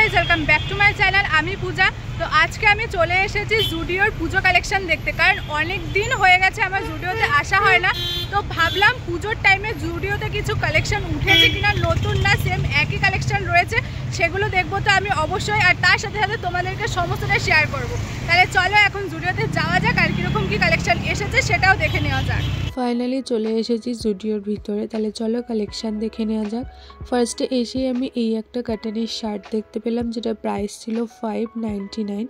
Guys welcome back to my channel आमी पूजा। तो आज के आमी चले एसेছি জুডিওর পুজো কালেকশন দেখতে, কারণ অনেক দিন হয়ে গেছে আমার জুডিওতে আসা হয় না। তো ভাবলাম পুজোর টাইমে জুডিওতে কিছু কালেকশন উঠেছে কিনা, নতুন না সেম একই কালেকশন রয়েছে, সেগুলো দেখবো তো আমি অবশ্যই। আর তার সাথে সাথে তোমাদেরকে সমস্তটা শেয়ার করব। তাহলে চলো এখন জুডিওতে যাওয়া যাক আর কীরকম কী কালেকশন এসেছে সেটাও দেখে নেওয়া যাক। ফাইনালি চলে এসেছি জুডিওর ভিতরে, তাহলে চলো কালেকশন দেখে নেওয়া যাক। ফার্স্টে এসেই আমি এই একটা কাটানের শার্ট দেখতে পেলাম, যেটা প্রাইস ছিল 599।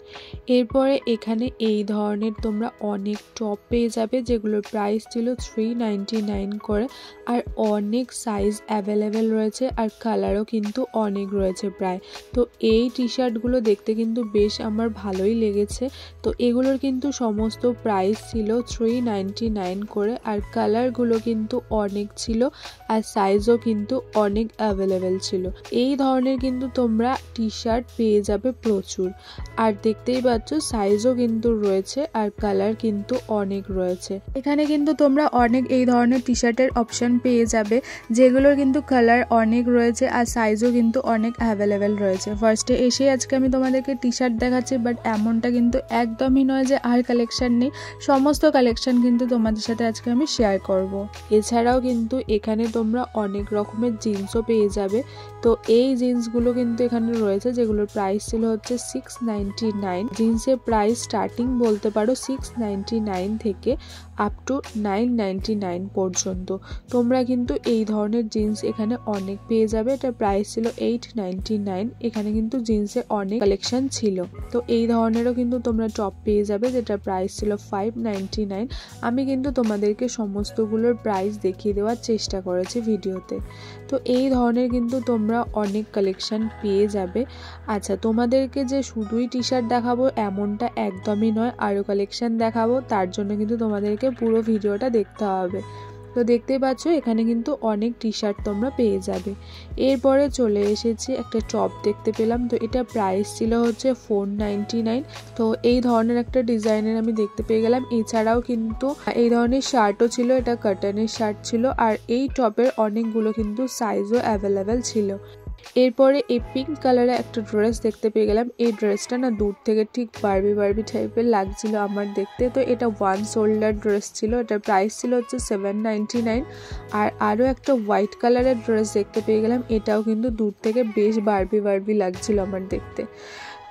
এরপরে এখানে এই ধরনের তোমরা অনেক টপ পেয়ে যাবে, যেগুলোর প্রাইস ছিল 399 করে। আর অনেক সাইজ অ্যাভেলেবেল রয়েছে আর কালারও কিন্তু অনেক রয়েছে প্রায়। তো এই টি শার্টগুলো দেখতে কিন্তু বেশ আমার ভালোই লেগেছে। তো এগুলোর কিন্তু সমস্ত প্রাইস ছিল 399 করে, আর কালারগুলো কিন্তু অনেক ছিল আর সাইজও কিন্তু অনেক অ্যাভেলেবেল ছিল। এই ধরনের কিন্তু তোমরা টি শার্ট পেয়ে যাবে প্রচুর, আর দেখতেই পাচ্ছ সাইজও কিন্তু রয়েছে আর কালার কিন্তু অনেক রয়েছে। এখানে কিন্তু তোমরা অনেক এই ধরনের টি শার্টের অপশন পেয়ে যাবে, যেগুলোর কিন্তু কালার অনেক রয়েছে আর সাইজও কিন্তু অনেক অ্যাভেলেবেল রয়েছে। ফার্স্টে এসে আজকে আমি তোমাদেরকে টি শার্ট দেখাচ্ছি, বাট এমনটা কিন্তু একদমই নয় যে আর কালেকশন নেই, সমস্ত কালেকশন কিন্তু তোমাদের সাথে আজকে আমি শেয়ার করব। এছাড়াও কিন্তু এখানে তোমরা অনেক রকমের জিন্সও পেয়ে যাবে। তো এই জিন্সগুলো কিন্তু এখানে রয়েছে, যেগুলোর প্রাইস ছিল হচ্ছে 699। জিন্সের প্রাইস স্টার্টিং বলতে পারো 699 থেকে আপ টু 999 পর্যন্ত। তোমরা কিন্তু এই ধরনের জিন্স এখানে অনেক পেয়ে যাবে। এটা প্রাইস ছিল 899। এখানে কিন্তু জিন্সের অনেক কালেকশন ছিল। তো এই ধরনেরও কিন্তু তোমরা টপ পেয়ে যাবে, যেটা প্রাইস ছিল 599। আমি কিন্তু তোমাদেরকে সমস্তগুলোর প্রাইস দেখিয়ে দেওয়ার চেষ্টা করেছি ভিডিওতে। তো এই ধরনের কিন্তু তোমরা অনেক কালেকশন পেয়ে যাবে। আচ্ছা, তোমাদেরকে যে শুধুই টি শার্ট দেখাবো এমনটা একদমই নয়, আরও কালেকশন দেখাবো, তার জন্য কিন্তু তোমাদেরকে পুরো ভিডিওটা দেখতে হবে। তো দেখতেই পাচ্ছ এখানে কিন্তু অনেক টি শার্ট তোমরা পেয়ে যাবে। এরপরে চলে এসেছি একটা টপ দেখতে পেলাম, তো এটা প্রাইস ছিল হচ্ছে 499। তো এই ধরনের একটা ডিজাইনের আমি দেখতে পেয়ে গেলাম। এছাড়াও কিন্তু এই ধরনের শার্টও ছিল, এটা কটনের শার্ট ছিল, আর এই টপের অনেকগুলো কিন্তু সাইজও অ্যাভেলেবেল ছিল। এরপরে এই পিঙ্ক কালারের একটা ড্রেস দেখতে পেয়ে গেলাম। এই ড্রেসটা না দূর থেকে ঠিক বারবি টাইপের লাগছিল আমার দেখতে। তো এটা ওয়ান শোল্ডার ড্রেস ছিল, এটার প্রাইস ছিল হচ্ছে 799। আর আরও একটা হোয়াইট কালারের ড্রেস দেখতে পেয়ে গেলাম, এটাও কিন্তু দূর থেকে বেশ বারবি লাগছিল আমার দেখতে।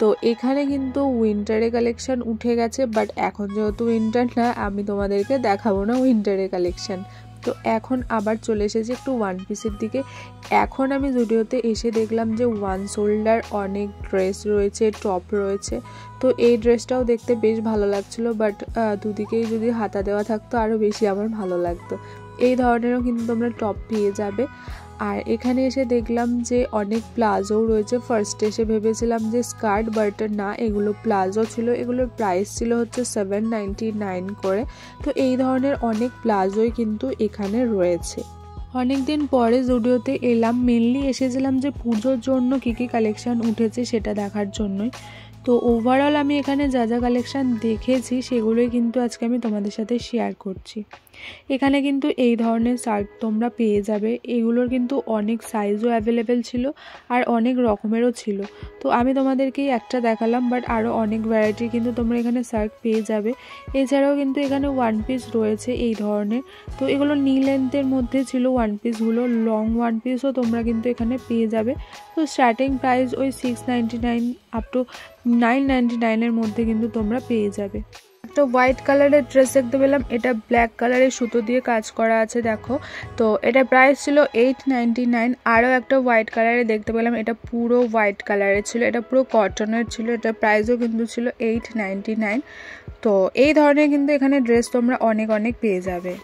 তো এখানে কিন্তু উইন্টারের কালেকশন উঠে গেছে, বাট এখন যেহেতু উইন্টার না, আমি তোমাদেরকে দেখাবো না উইন্টারের কালেকশন। তো এখন আবার চলে এসেছি একটু ওয়ান পিসের দিকে। এখন আমি জুডিওতে এসে দেখলাম যে ওয়ান শোল্ডার অনেক ড্রেস রয়েছে, টপ রয়েছে। তো এই ড্রেসটাও দেখতে বেশ ভালো লাগছিল, বাট দুদিকেই যদি হাতা দেওয়া থাকতো আরও বেশি আমার ভালো লাগতো। এই ধরনেরও কিন্তু তোমরা টপ পেয়ে যাবে। আর এখানে এসে দেখলাম যে অনেক প্লাজোও রয়েছে। ফার্স্টে এসে ভেবেছিলাম যে স্কার্ট, বাট না, এগুলো প্লাজো ছিল। এগুলোর প্রাইস ছিল হচ্ছে 799 করে। তো এই ধরনের অনেক প্লাজোই কিন্তু এখানে রয়েছে। অনেক দিন পরে জুডিওতে এলাম, মেনলি এসেছিলাম যে পুজোর জন্য কী কী কালেকশান উঠেছে সেটা দেখার জন্যই। তো ওভারঅল আমি এখানে যা যা কালেকশান দেখেছি সেগুলোই কিন্তু আজকে আমি তোমাদের সাথে শেয়ার করছি। এখানে কিন্তু এই ধরনের শার্ট তোমরা পেয়ে যাবে। এগুলোর কিন্তু অনেক সাইজও অ্যাভেলেবেল ছিল আর অনেক রকমেরও ছিল। তো আমি তোমাদেরকেই একটা দেখালাম, বাট আরও অনেক ভ্যারাইটির কিন্তু তোমরা এখানে শার্ট পেয়ে যাবে। এছাড়াও কিন্তু এখানে ওয়ান পিস রয়েছে এই ধরনের। তো এগুলো নি লেন্থের মধ্যে ছিল ওয়ান পিসগুলো, লং ওয়ান পিসও তোমরা কিন্তু এখানে পেয়ে যাবে। তো স্টার্টিং প্রাইস ওই 699 আপ টু 999 মধ্যে কিন্তু তোমরা পেয়ে যাবে। একটা হোয়াইট কালারের ড্রেস দেখতে পেলাম, এটা ব্ল্যাক কালারের সুতো দিয়ে কাজ করা আছে দেখো। তো এটা প্রাইস ছিল 899। আরও একটা হোয়াইট কালারের দেখতে পেলাম, এটা পুরো হোয়াইট কালারের ছিল, এটা পুরো কটনের ছিল, এটা প্রাইসও কিন্তু ছিল 899। তো এই ধরনের কিন্তু এখানে ড্রেস তোমরা অনেক পেয়ে যাবে।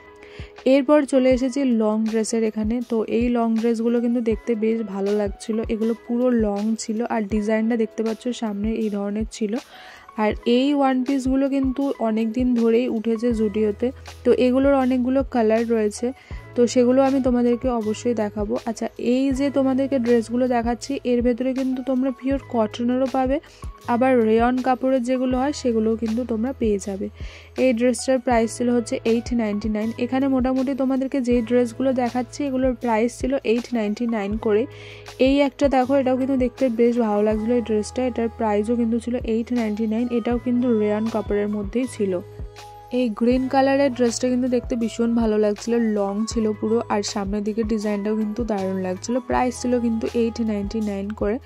এরপর চলে এসেছি লং ড্রেসের এখানে। তো এই লং ড্রেসগুলো কিন্তু দেখতে বেশ ভালো লাগছিল। এগুলো পুরো লং ছিল আর ডিজাইনটা দেখতে পাচ্ছ সামনে এই ধরনের ছিল। আর এই ওয়ান পিসগুলো কিন্তু অনেক দিন ধরেই উঠেছে জুডিওতে। তো এগুলোর অনেকগুলো কালার রয়েছে। তো সেগুলো আমি তোমাদেরকে অবশ্যই দেখাবো। আচ্ছা, এই যে তোমাদেরকে ড্রেসগুলো দেখাচ্ছি এর ভেতরে কিন্তু তোমরা পিওর কটনেরও পাবে, আবার রেয়ন কাপড়ের যেগুলো হয় সেগুলোও কিন্তু তোমরা পেয়ে যাবে। এই ড্রেসটার প্রাইস ছিল হচ্ছে 899। এখানে মোটামুটি তোমাদেরকে যে ড্রেসগুলো দেখাচ্ছি এগুলোর প্রাইস ছিল 899 করে। এই একটা দেখো, এটাও কিন্তু দেখতে বেশ ভালো লাগছিলো এই ড্রেসটা, এটার প্রাইসও কিন্তু ছিল 899। এটাও কিন্তু রেয়ন কাপড়ের মধ্যেই ছিল। এই গ্রিন কালারের ড্রেসটা কিন্তু দেখতে ভীষণ ভালো লাগছিল, লং ছিল পুরো, আর সামনের দিকে ডিজাইনটাও কিন্তু দারুণ লাগছিল। প্রাইস ছিল কিন্তু 899 করে।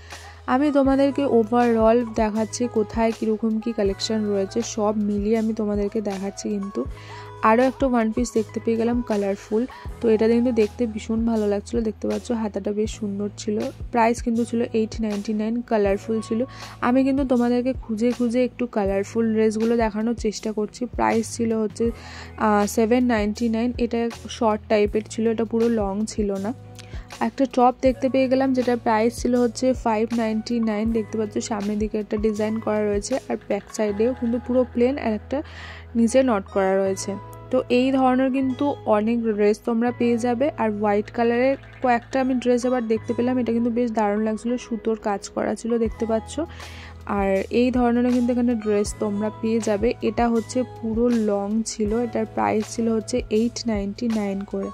আমি তোমাদেরকে ওভারঅল দেখাচ্ছি কোথায় কীরকম কী কালেকশান রয়েছে, সব মিলিয়ে আমি তোমাদেরকে দেখাচ্ছি। কিন্তু আরও একটা ওয়ান পিস দেখতে পেয়ে গেলাম কালারফুল, তো এটা কিন্তু দেখতে ভীষণ ভালো লাগছিলো। দেখতে পাচ্ছ হাতাটা বেশ সুন্দর ছিল। প্রাইস কিন্তু ছিল 899, কালারফুল ছিল। আমি কিন্তু তোমাদেরকে খুঁজে খুঁজে একটু কালারফুল ড্রেসগুলো দেখানোর চেষ্টা করছি। প্রাইস ছিল হচ্ছে 799। এটা শর্ট টাইপের ছিল, এটা পুরো লং ছিল না। একটা টপ দেখতে পেয়ে গেলাম যেটার প্রাইস ছিল হচ্ছে 599। দেখতে পাচ্ছ সামনের দিকে একটা ডিজাইন করা রয়েছে, আর ব্যাক সাইডেও কিন্তু পুরো প্লেন আর একটা নিচে নট করা রয়েছে। তো এই ধরনের কিন্তু অনেক ড্রেস তোমরা পেয়ে যাবে। আর হোয়াইট কালারের কয়েকটা আমি ড্রেস আবার দেখতে পেলাম, এটা কিন্তু বেশ দারুণ লাগছিলো, সুতোর কাজ করা ছিল দেখতে পাচ্ছ। আর এই ধরনের কিন্তু এখানে ড্রেস তোমরা পেয়ে যাবে। এটা হচ্ছে পুরো লং ছিল, এটার প্রাইস ছিল হচ্ছে 899 করে।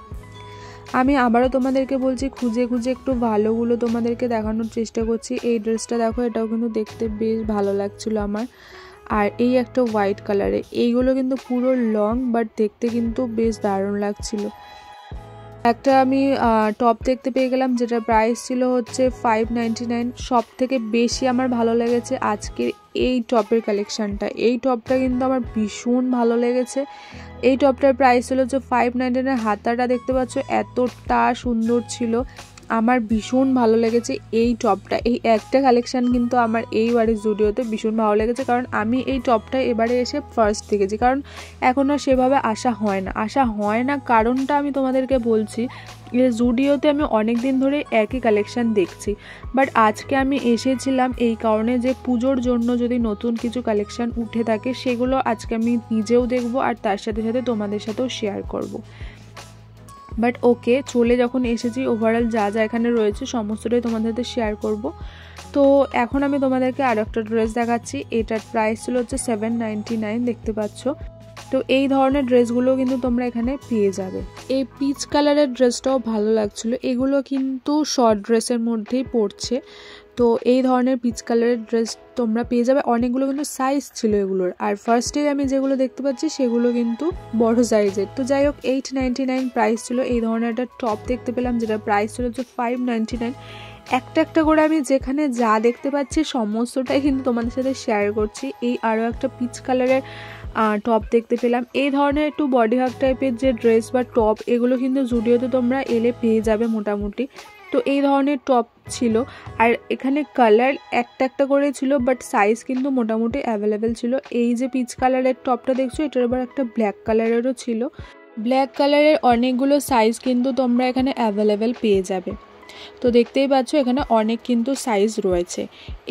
আমি আবারও তোমাদেরকে বলছি খুঁজে খুঁজে একটু ভালোগুলো তোমাদেরকে দেখানোর চেষ্টা করছি। এই ড্রেসটা দেখো, এটাও কিন্তু দেখতে বেশ ভালো লাগছিলো আমার। আর এই একটা হোয়াইট কালারে, এইগুলো কিন্তু পুরো লং বাট দেখতে কিন্তু বেশ দারুণ লাগছিল। একটা আমি টপ দেখতে পেয়ে গেলাম যেটার প্রাইস ছিল হচ্ছে 599। সব থেকে বেশি আমার ভালো লেগেছে আজকের এই টপের কালেকশানটা। এই টপটা কিন্তু আমার ভীষণ ভালো লেগেছে। এই টপটার প্রাইস ছিল হচ্ছে 599। হাতাটা দেখতে পাচ্ছ এতটা সুন্দর ছিল, আমার ভীষণ ভালো লেগেছে এই টপটা। এই একটা কালেকশান কিন্তু আমার এইবারে জুডিওতে ভীষণ ভালো লেগেছে, কারণ আমি এই টপটা এবারে এসে ফার্স্ট দেখেছি, কারণ এখন আর সেভাবে আসা হয় না। কারণটা আমি তোমাদেরকে বলছি, জুডিওতে আমি অনেক দিন ধরে একই কালেকশান দেখছি, বাট আজকে আমি এসেছিলাম এই কারণে যে পুজোর জন্য যদি নতুন কিছু কালেকশান উঠে থাকে সেগুলো আজকে আমি নিজেও দেখবো, আর তার সাথে সাথে তোমাদের সাথেও শেয়ার করব। বাট ওকে, চলে যখন এসেছি ওভারঅল যা যা এখানে রয়েছে সমস্তটাই তোমাদের সাথে শেয়ার করব। তো এখন আমি তোমাদেরকে আরও একটা ড্রেস দেখাচ্ছি। এটার প্রাইস ছিল হচ্ছে 799, দেখতে পাচ্ছ। তো এই ধরনের ড্রেসগুলো কিন্তু তোমরা এখানে পেয়ে যাবে। এই পিচ কালারের ড্রেসটাও ভালো লাগছিল, এগুলো কিন্তু শর্ট ড্রেসের মধ্যেই পড়ছে। তো এই ধরনের পিচ কালারের ড্রেস তোমরা পেয়ে যাবে, অনেকগুলো কিন্তু সাইজ ছিল এগুলোর। আর ফার্স্টে আমি যেগুলো দেখতে পাচ্ছি সেগুলো কিন্তু বড় সাইজের। তো যাই হোক, 899 প্রাইস ছিল। এই ধরনের একটা টপ দেখতে পেলাম যেটা প্রাইস ছিল হচ্ছে 599। একটা একটা করে আমি যেখানে যা দেখতে পাচ্ছি সমস্তটাই কিন্তু তোমাদের সাথে শেয়ার করছি। এই আরও একটা পিচ কালারের টপ দেখতে পেলাম। এই ধরনের একটু বডি হাগ টাইপের যে ড্রেস বা টপ, এগুলো কিন্তু জুডিওতে তোমরা এলে পেয়ে যাবে মোটামুটি। তো এই ধরনের টপ ছিল, আর এখানে কালার একটা একটা করে ছিল, বাট সাইজ কিন্তু মোটামুটি অ্যাভেলেবেল ছিল। এই যে পিচ কালারের টপটা দেখছো, এটার আবার একটা ব্ল্যাক কালারেরও ছিল। ব্ল্যাক কালারের অনেকগুলো সাইজ কিন্তু তোমরা এখানে অ্যাভেলেবেল পেয়ে যাবে। তো দেখতেই পাচ্ছ এখানে অনেক কিন্তু সাইজ রয়েছে।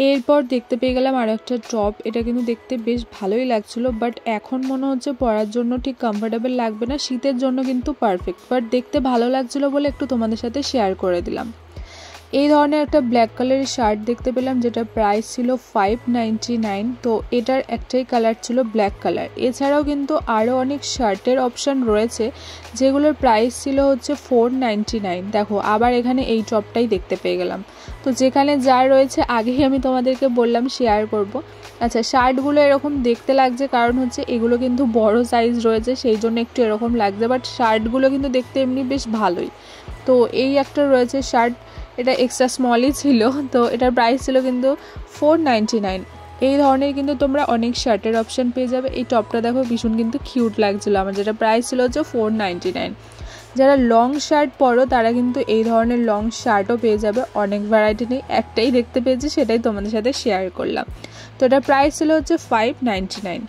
এরপর দেখতে পেয়ে গেলাম আরও একটা টপ, এটা কিন্তু দেখতে বেশ ভালোই লাগছিল, বাট এখন মনে হচ্ছে পরার জন্য ঠিক কমফোর্টেবল লাগবে না, শীতের জন্য কিন্তু পারফেক্ট, বাট দেখতে ভালো লাগছিল বলে একটু তোমাদের সাথে শেয়ার করে দিলাম। এই ধরনের একটা ব্ল্যাক কালারের শার্ট দেখতে পেলাম যেটা প্রাইস ছিল 599। তো এটার একটাই কালার ছিল ব্ল্যাক কালার। এছাড়াও কিন্তু আরও অনেক শার্টের অপশান রয়েছে যেগুলোর প্রাইস ছিল হচ্ছে 499। দেখো, আবার এখানে এই টপটাই দেখতে পেয়ে গেলাম। তো যেখানে যা রয়েছে আগেই আমি তোমাদেরকে বললাম শেয়ার করব। আচ্ছা, শার্টগুলো এরকম দেখতে লাগছে কারণ হচ্ছে এগুলো কিন্তু বড় সাইজ রয়েছে, সেই জন্য একটু এরকম লাগছে, বাট শার্টগুলো কিন্তু দেখতে এমনি বেশ ভালোই। তো এই একটা রয়েছে শার্ট, এটা এক্সট্রা স্মলই ছিল। তো এটার প্রাইস ছিল কিন্তু 499। এই ধরনের কিন্তু তোমরা অনেক শার্টের অপশান পেয়ে যাবে। এই টপটা দেখো ভীষণ কিন্তু কিউট লাগছিলো আমার, যেটা প্রাইস ছিল হচ্ছে 499। যারা লং শার্ট পরো তারা কিন্তু এই ধরনের লং শার্টও পেয়ে যাবে, অনেক ভ্যারাইটি নেই, একটাই দেখতে পেয়েছি সেটাই তোমাদের সাথে শেয়ার করলাম। তো এটার প্রাইস ছিল হচ্ছে 599।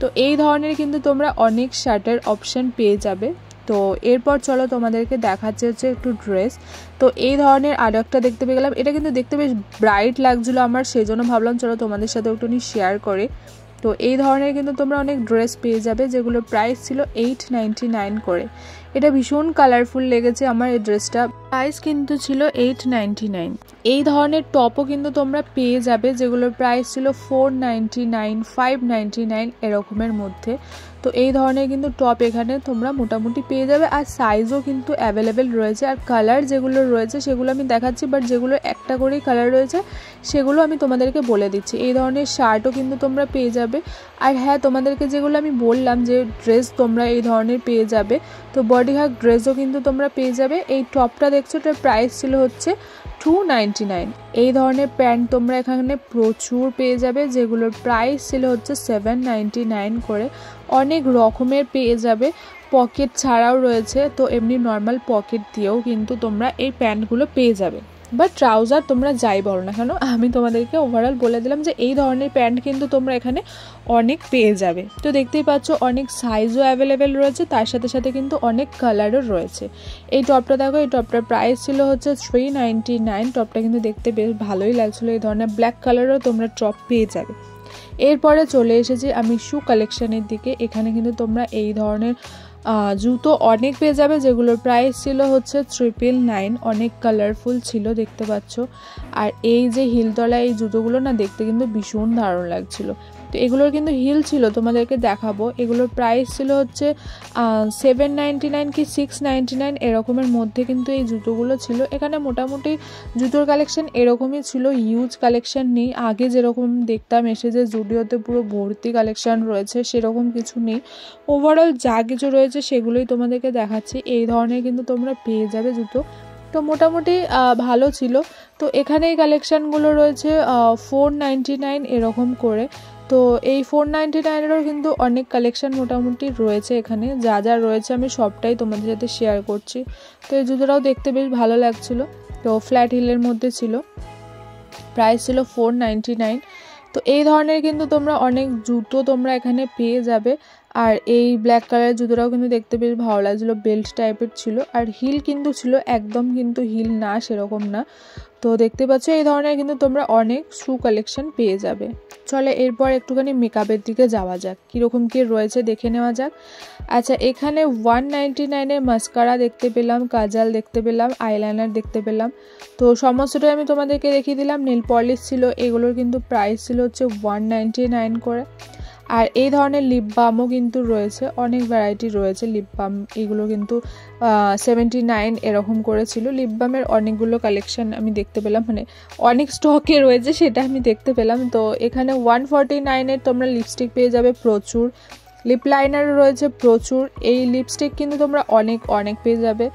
তো এই ধরনের কিন্তু তোমরা অনেক শার্টের অপশান পেয়ে যাবে। তো এরপর চলো তোমাদেরকে দেখাচ্ছে হচ্ছে একটু ড্রেস। তো এই ধরনের আরও একটা দেখতে পেয়ে গেলাম, এটা কিন্তু দেখতে বেশ ব্রাইট লাগছিলো আমার, সেই জন্য ভাবলাম চলো তোমাদের সাথে একটু শেয়ার করে। তো এই ধরনের কিন্তু তোমরা অনেক ড্রেস পেয়ে যাবে যেগুলোর প্রাইস ছিল 899 করে। এটা ভীষণ কালারফুল লেগেছে আমার এই ড্রেসটা। প্রাইস কিন্তু ছিল 899। এই ধরনের টপও কিন্তু তোমরা পেয়ে যাবে যেগুলোর প্রাইস ছিল 499, 599 এরকমের মধ্যে। তো এই ধরনের কিন্তু টপ এখানে তোমরা মোটামুটি পেয়ে যাবে, আর সাইজও কিন্তু অ্যাভেলেবেল রয়েছে। আর কালার যেগুলো রয়েছে সেগুলো আমি দেখাচ্ছি, বাট যেগুলো একটা করেই কালার রয়েছে সেগুলো আমি তোমাদেরকে বলে দিচ্ছি। এই ধরনের শার্টও কিন্তু তোমরা পেয়ে যাবে। আর হ্যাঁ, তোমাদেরকে যেগুলো আমি বললাম যে ড্রেস তোমরা এই ধরনের পেয়ে যাবে, তো বডি হাগ ড্রেসও কিন্তু তোমরা পেয়ে যাবে। এই টপটা দেখছো, এটার প্রাইস ছিল হচ্ছে 299। এই ধরনের প্যান্ট তোমরা এখানে প্রচুর পেয়ে যাবে, যেগুলোর প্রাইস ছিল হচ্ছে 799 করে। অনেক রকমের পেয়ে যাবে, পকেট ছাড়াও রয়েছে, তো এমনি নর্মাল পকেট দিয়েও কিন্তু তোমরা এই প্যান্টগুলো পেয়ে যাবে। বা ট্রাউজার তোমরা যাই বলো না কেন, আমি তোমাদেরকে ওভারঅল বলে দিলাম যে এই ধরনের প্যান্ট কিন্তু তোমরা এখানে অনেক পেয়ে যাবে। তো দেখতেই পাচ্ছ অনেক সাইজও অ্যাভেলেবেল রয়েছে, তার সাথে সাথে কিন্তু অনেক কালারও রয়েছে। এই টপটা দেখো, এই টপটার প্রাইস ছিল হচ্ছে 399। টপটা কিন্তু দেখতে বেশ ভালোই লাগছিলো। এই ধরনের ব্ল্যাক কালারও তোমরা টপ পেয়ে যাবে। এরপরে চলে এসেছি আমি শু কালেকশানের দিকে। এখানে কিন্তু তোমরা এই ধরনের জুতো অনেক পেয়ে যাবে, যেগুলোর প্রাইস ছিল হচ্ছে 999। অনেক কালারফুল ছিল দেখতে পাচ্ছ। আর এই যে হিলতলা এই জুতোগুলো না দেখতে কিন্তু ভীষণ দারুণ লাগছিল। তো এগুলোর কিন্তু হিল ছিল, তোমাদেরকে দেখাবো। এগুলোর প্রাইস ছিল হচ্ছে 799 কি 699 এরকমের মধ্যে কিন্তু এই জুতোগুলো ছিল। এখানে মোটামুটি জুতোর কালেকশন এরকমই ছিল, হিউজ কালেকশন নেই। আগে যেরকম দেখতাম এসে যে জুডিওতে পুরো ভর্তি কালেকশন রয়েছে সেরকম কিছু নেই। ওভারঅল যা কিছু রয়েছে সেগুলোই তোমাদেরকে দেখাচ্ছি। এই ধরনের কিন্তু তোমরা পেয়ে যাবে জুতো, তো মোটামুটি ভালো ছিল। তো এখানে এই কালেকশানগুলো রয়েছে 499 এরকম করে। তো এই 499-এরও কিন্তু অনেক কালেকশান মোটামুটি রয়েছে এখানে। যা যা রয়েছে আমি সবটাই তোমাদের সাথে শেয়ার করছি। তো এই জুতোটাও দেখতে বেশ ভালো লাগছিল। তো ফ্ল্যাট হিলের মধ্যে ছিল, প্রাইস ছিল 499। তো এই ধরনের কিন্তু তোমরা অনেক জুতো তোমরা এখানে পেয়ে যাবে। আর এই ব্ল্যাক কালারের জুতোটাও কিন্তু দেখতে বেশ ভালো লাগছিলো, বেল্ট টাইপের ছিল। আর হিল কিন্তু ছিল, একদম কিন্তু হিল না সেরকম না। তো দেখতে পাচ্ছ এই ধরনের কিন্তু তোমরা অনেক শু কালেকশন পেয়ে যাবে। চলে এরপর একটুখানি মেকআপের দিকে যাওয়া যাক, কীরকম কী রয়েছে দেখে নেওয়া যাক। আচ্ছা, এখানে 199-এর মাস্কারা দেখতে পেলাম, কাজল দেখতে পেলাম, আইলাইনার দেখতে পেলাম। তো সমস্তটাই আমি তোমাদেরকে দেখিয়ে দিলাম। নেল পলিশ ছিল, এগুলোর কিন্তু প্রাইস ছিল হচ্ছে 199 করে। আর এই ধরনের লিপ বামও কিন্তু রয়েছে, অনেক ভ্যারাইটি রয়েছে লিপ বাম। এগুলো কিন্তু 79 এরকম করেছিল। লিপ বামের অনেকগুলো কালেকশন আমি দেখতে পেলাম, মানে অনেক স্টকে রয়েছে সেটা আমি দেখতে পেলাম। তো এখানে 149-এর তোমরা লিপস্টিক পেয়ে যাবে প্রচুর, লিপ লাইনারও রয়েছে প্রচুর। এই লিপস্টিক কিন্তু তোমরা অনেক পেয়ে যাবে।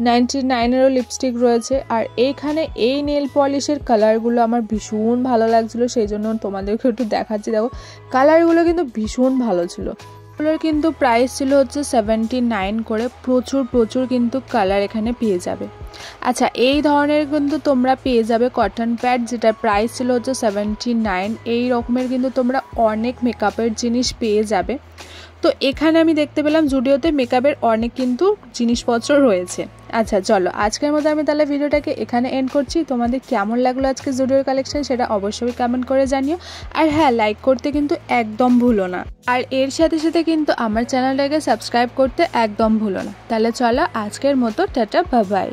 99-এরও লিপস্টিক রয়েছে। আর এইখানে এই নেল পলিশের কালারগুলো আমার ভীষণ ভালো লাগছিলো, সেই জন্য তোমাদেরকে একটু দেখাচ্ছি। দেখো কালারগুলো কিন্তু ভীষণ ভালো ছিল। এগুলোর কিন্তু প্রাইস ছিল হচ্ছে 79 করে। প্রচুর কিন্তু কালার এখানে পেয়ে যাবে। আচ্ছা, এই ধরনের কিন্তু তোমরা পেয়ে যাবে কটন প্যাড, যেটার প্রাইস ছিল হচ্ছে 79। এই রকমের কিন্তু তোমরা অনেক মেকআপের জিনিস পেয়ে যাবে। তো এখানে আমি দেখতে পেলাম জুডিওতে মেকআপের অনেক কিন্তু জিনিসপত্র রয়েছে। আচ্ছা চলো, আজকের মতো আমি তাহলে ভিডিওটাকে এখানে এন্ড করছি। তোমাদের কেমন লাগলো আজকে জুডিওর কালেকশন সেটা অবশ্যই কমেন্ট করে জানিও। আর হ্যাঁ, লাইক করতে কিন্তু একদম ভুলো না। আর এর সাথে সাথে কিন্তু আমার চ্যানেলটাকে সাবস্ক্রাইব করতে একদম ভুলো না। তাহলে চলো, আজকের মতো টাটা, বাই বাই।